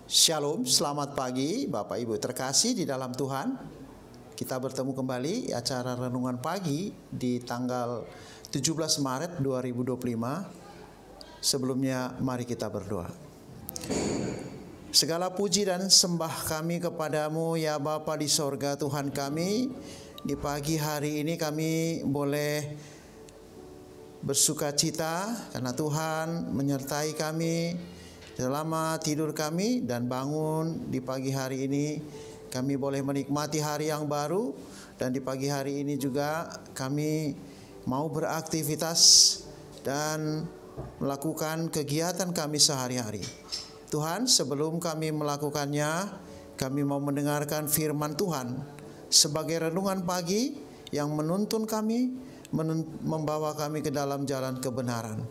Shalom, selamat pagi Bapak Ibu terkasih di dalam Tuhan. Kita bertemu kembali acara renungan pagi di tanggal 17 Maret 2025. Sebelumnya mari kita berdoa. Segala puji dan sembah kami kepadamu ya Bapa di sorga Tuhan kami. Di pagi hari ini kami boleh bersuka cita karena Tuhan menyertai kami selama tidur kami dan bangun di pagi hari ini. Kami boleh menikmati hari yang baru, dan di pagi hari ini juga kami mau beraktivitas dan melakukan kegiatan kami sehari-hari. Tuhan, sebelum kami melakukannya, kami mau mendengarkan firman Tuhan sebagai renungan pagi yang menuntun kami, membawa kami ke dalam jalan kebenaran.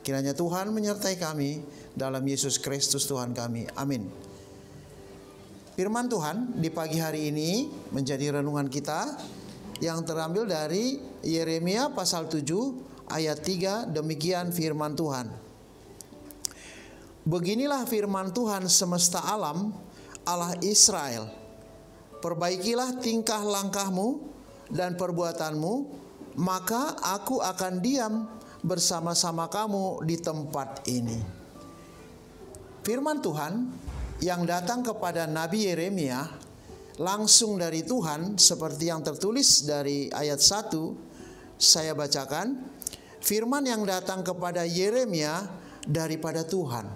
Kiranya Tuhan menyertai kami dalam Yesus Kristus Tuhan kami. Amin. Firman Tuhan di pagi hari ini menjadi renungan kita yang terambil dari Yeremia pasal 7 ayat 3. Demikian firman Tuhan. Beginilah firman Tuhan semesta alam, Allah Israel. Perbaikilah tingkah langkahmu dan perbuatanmu, maka aku akan diam bersama-sama kamu di tempat ini. Firman Tuhan yang datang kepada Nabi Yeremia langsung dari Tuhan seperti yang tertulis dari ayat 1. Saya bacakan. Firman yang datang kepada Yeremia daripada Tuhan.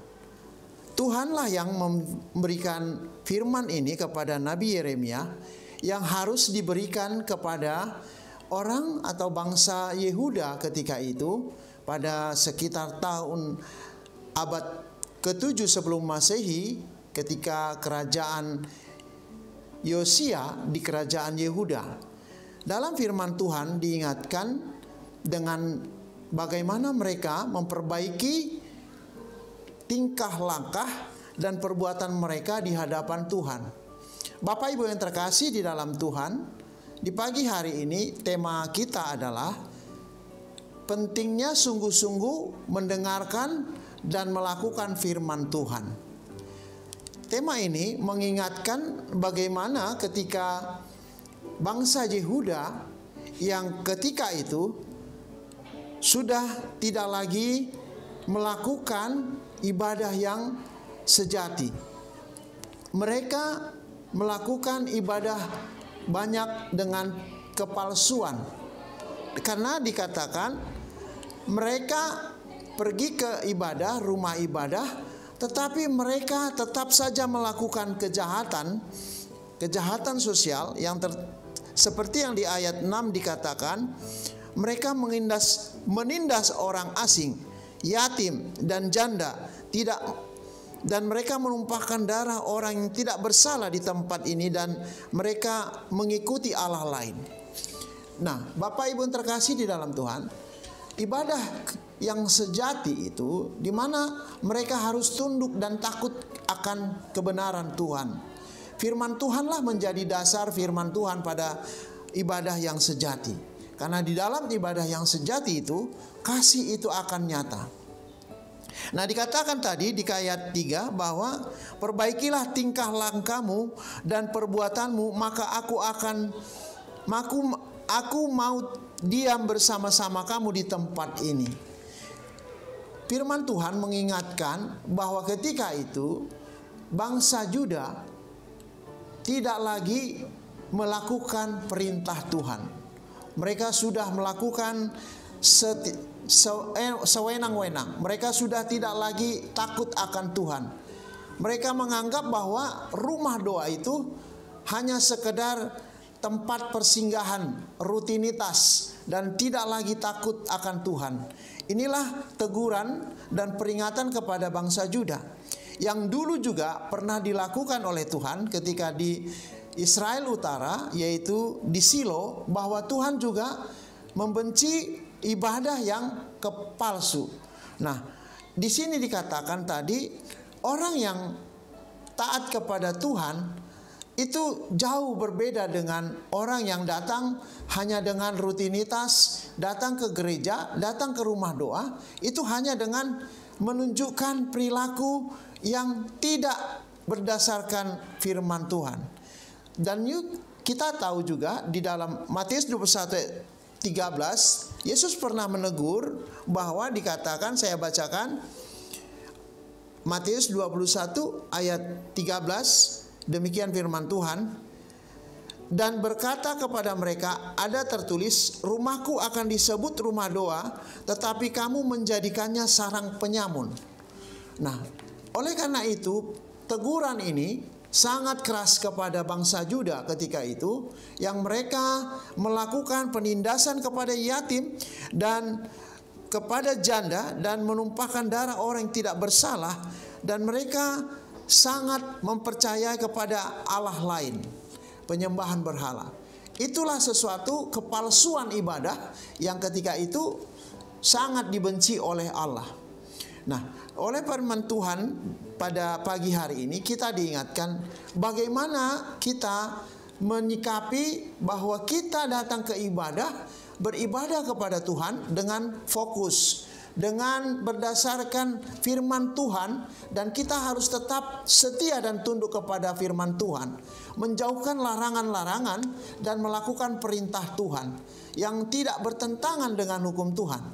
Tuhanlah yang memberikan firman ini kepada Nabi Yeremia yang harus diberikan kepada orang atau bangsa Yehuda ketika itu pada sekitar tahun abad ke-7 sebelum Masehi, ketika kerajaan Yosia di kerajaan Yehuda. Dalam firman Tuhan diingatkan dengan bagaimana mereka memperbaiki tingkah langkah dan perbuatan mereka di hadapan Tuhan. Bapak Ibu yang terkasih di dalam Tuhan, di pagi hari ini tema kita adalah pentingnya sungguh-sungguh mendengarkan dan melakukan firman Tuhan. Tema ini mengingatkan bagaimana ketika bangsa Yehuda yang ketika itu sudah tidak lagi melakukan ibadah yang sejati. Mereka melakukan ibadah banyak dengan kepalsuan, karena dikatakan mereka pergi ke ibadah, rumah ibadah, tetapi mereka tetap saja melakukan kejahatan sosial yang seperti yang di ayat 6 dikatakan, mereka menindas orang asing, yatim dan janda, dan mereka menumpahkan darah orang yang tidak bersalah di tempat ini, dan mereka mengikuti Allah lain. Nah, Bapak Ibu yang terkasih di dalam Tuhan, ibadah yang sejati itu di mana mereka harus tunduk dan takut akan kebenaran Tuhan. Firman Tuhanlah menjadi dasar firman Tuhan pada ibadah yang sejati. Karena di dalam ibadah yang sejati itu, kasih itu akan nyata. Nah, dikatakan tadi di ayat 3 bahwa perbaikilah tingkah langkahmu dan perbuatanmu, maka aku mau diam bersama-sama kamu di tempat ini. Firman Tuhan mengingatkan bahwa ketika itu bangsa Yuda tidak lagi melakukan perintah Tuhan. Mereka sudah melakukan sewenang-wenang. Mereka sudah tidak lagi takut akan Tuhan. Mereka menganggap bahwa rumah doa itu hanya sekedar tempat persinggahan, rutinitas, dan tidak lagi takut akan Tuhan. Inilah teguran dan peringatan kepada bangsa Yuda yang dulu juga pernah dilakukan oleh Tuhan ketika di Israel Utara, yaitu di Silo, bahwa Tuhan juga membenci ibadah yang kepalsu. Nah, di sini dikatakan tadi orang yang taat kepada Tuhan itu jauh berbeda dengan orang yang datang hanya dengan rutinitas, datang ke gereja, datang ke rumah doa, itu hanya dengan menunjukkan perilaku yang tidak berdasarkan firman Tuhan. Dan kita tahu juga di dalam Matius 21:13 Yesus pernah menegur bahwa dikatakan, saya bacakan Matius 21 ayat 13, demikian firman Tuhan, dan berkata kepada mereka, ada tertulis, rumahku akan disebut rumah doa, tetapi kamu menjadikannya sarang penyamun. Nah, oleh karena itu teguran ini sangat keras kepada bangsa Yuda ketika itu, yang mereka melakukan penindasan kepada yatim dan kepada janda dan menumpahkan darah orang yang tidak bersalah, dan mereka sangat mempercayai kepada Allah lain, penyembahan berhala. Itulah sesuatu kepalsuan ibadah yang ketika itu sangat dibenci oleh Allah. Nah, oleh firman Tuhan pada pagi hari ini kita diingatkan bagaimana kita menyikapi bahwa kita datang ke ibadah, beribadah kepada Tuhan dengan fokus, dengan berdasarkan firman Tuhan, dan kita harus tetap setia dan tunduk kepada firman Tuhan, menjauhkan larangan-larangan dan melakukan perintah Tuhan yang tidak bertentangan dengan hukum Tuhan.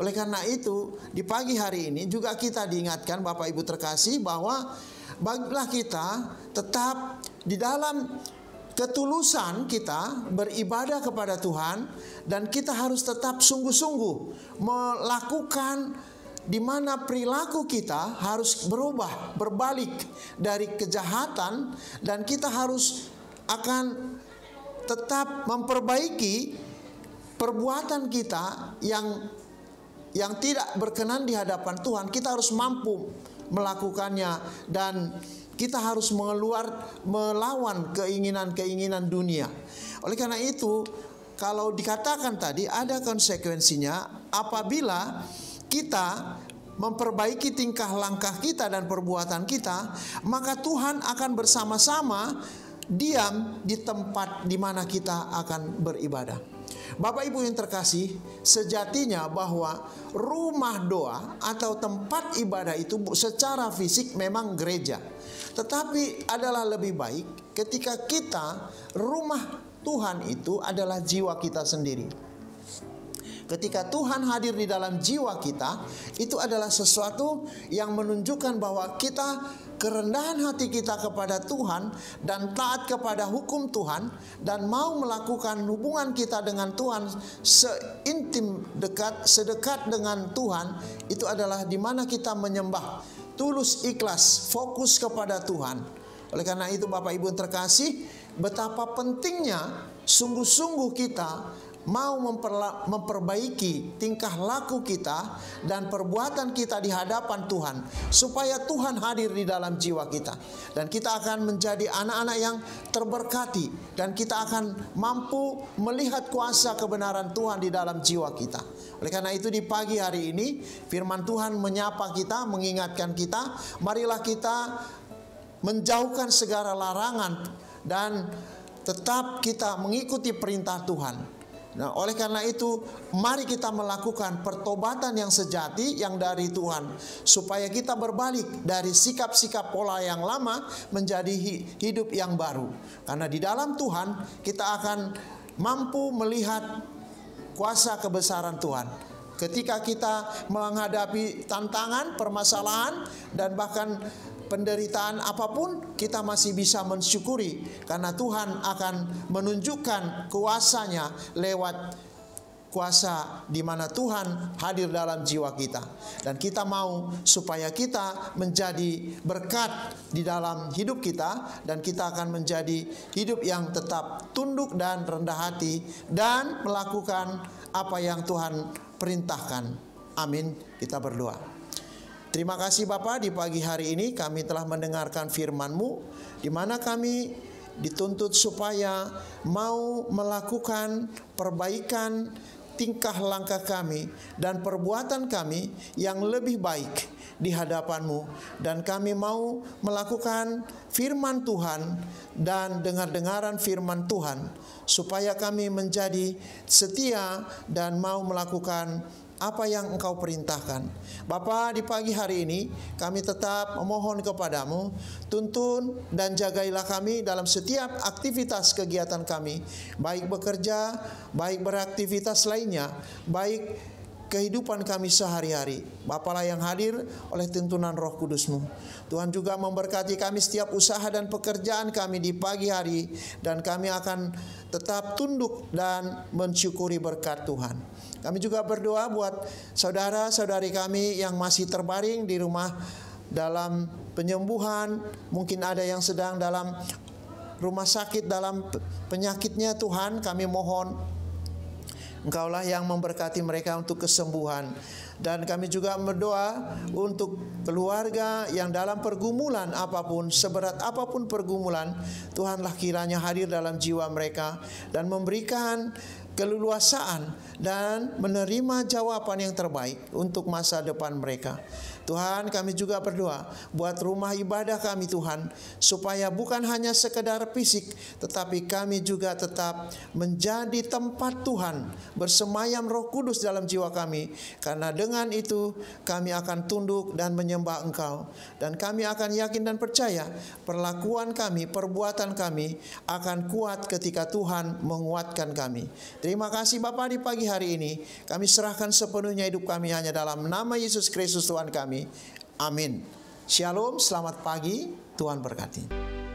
Oleh karena itu, di pagi hari ini juga kita diingatkan Bapak Ibu terkasih bahwa baiklah kita tetap di dalam ketulusan kita beribadah kepada Tuhan, dan kita harus tetap sungguh-sungguh melakukan di mana perilaku kita harus berubah, berbalik dari kejahatan, dan kita harus akan tetap memperbaiki perbuatan kita yang tidak berkenan di hadapan Tuhan. Kita harus mampu melakukannya, dan kita harus melawan keinginan-keinginan dunia. Oleh karena itu, kalau dikatakan tadi ada konsekuensinya apabila kita memperbaiki tingkah langkah kita dan perbuatan kita, maka Tuhan akan bersama-sama diam di tempat di mana kita akan beribadah. Bapak Ibu yang terkasih, sejatinya bahwa rumah doa atau tempat ibadah itu secara fisik memang gereja, tetapi adalah lebih baik ketika kita, rumah Tuhan itu adalah jiwa kita sendiri. Ketika Tuhan hadir di dalam jiwa kita, itu adalah sesuatu yang menunjukkan bahwa kita, kerendahan hati kita kepada Tuhan dan taat kepada hukum Tuhan, dan mau melakukan hubungan kita dengan Tuhan sedekat dengan Tuhan, itu adalah di mana kita menyembah tulus, ikhlas, fokus kepada Tuhan. Oleh karena itu Bapak Ibu terkasih, betapa pentingnya sungguh-sungguh kita mau memperbaiki tingkah laku kita dan perbuatan kita di hadapan Tuhan, supaya Tuhan hadir di dalam jiwa kita, dan kita akan menjadi anak-anak yang terberkati, dan kita akan mampu melihat kuasa kebenaran Tuhan di dalam jiwa kita. Oleh karena itu di pagi hari ini firman Tuhan menyapa kita, mengingatkan kita, marilah kita menjauhkan segala larangan dan tetap kita mengikuti perintah Tuhan. Nah, oleh karena itu mari kita melakukan pertobatan yang sejati yang dari Tuhan, supaya kita berbalik dari sikap-sikap pola yang lama menjadi hidup yang baru. Karena di dalam Tuhan kita akan mampu melihat kuasa kebesaran Tuhan. Ketika kita menghadapi tantangan, permasalahan, dan bahkan penderitaan apapun, kita masih bisa mensyukuri karena Tuhan akan menunjukkan kuasanya lewat kuasa di mana Tuhan hadir dalam jiwa kita. Dan kita mau supaya kita menjadi berkat di dalam hidup kita, dan kita akan menjadi hidup yang tetap tunduk dan rendah hati dan melakukan apa yang Tuhan perintahkan. Amin. Kita berdoa. Terima kasih Bapa, di pagi hari ini kami telah mendengarkan firman-Mu, di mana kami dituntut supaya mau melakukan perbaikan tingkah langkah kami dan perbuatan kami yang lebih baik di hadapan-Mu, dan kami mau melakukan firman Tuhan dan dengar-dengaran firman Tuhan, supaya kami menjadi setia dan mau melakukan apa yang Engkau perintahkan. Bapa, di pagi hari ini kami tetap memohon kepadamu, tuntun dan jagailah kami dalam setiap aktivitas kegiatan kami, baik bekerja, baik beraktivitas lainnya, baik kehidupan kami sehari-hari. Bapalah yang hadir oleh tuntunan Roh Kudus-Mu. Tuhan juga memberkati kami setiap usaha dan pekerjaan kami di pagi hari, dan kami akan tetap tunduk dan mensyukuri berkat Tuhan. Kami juga berdoa buat saudara-saudari kami yang masih terbaring di rumah dalam penyembuhan, mungkin ada yang sedang dalam rumah sakit dalam penyakitnya. Tuhan, kami mohon Engkaulah yang memberkati mereka untuk kesembuhan. Dan kami juga berdoa untuk keluarga yang dalam pergumulan apapun, seberat apapun pergumulan, Tuhanlah kiranya hadir dalam jiwa mereka dan memberikan keleluasaan dan menerima jawaban yang terbaik untuk masa depan mereka. Tuhan, kami juga berdoa buat rumah ibadah kami, Tuhan, supaya bukan hanya sekedar fisik, tetapi kami juga tetap menjadi tempat Tuhan bersemayam Roh Kudus dalam jiwa kami. Karena dengan itu kami akan tunduk dan menyembah Engkau, dan kami akan yakin dan percaya perlakuan kami, perbuatan kami akan kuat ketika Tuhan menguatkan kami. Terima kasih Bapa, di pagi hari ini kami serahkan sepenuhnya hidup kami hanya dalam nama Yesus Kristus Tuhan kami. Amin. Shalom, selamat pagi, Tuhan berkati.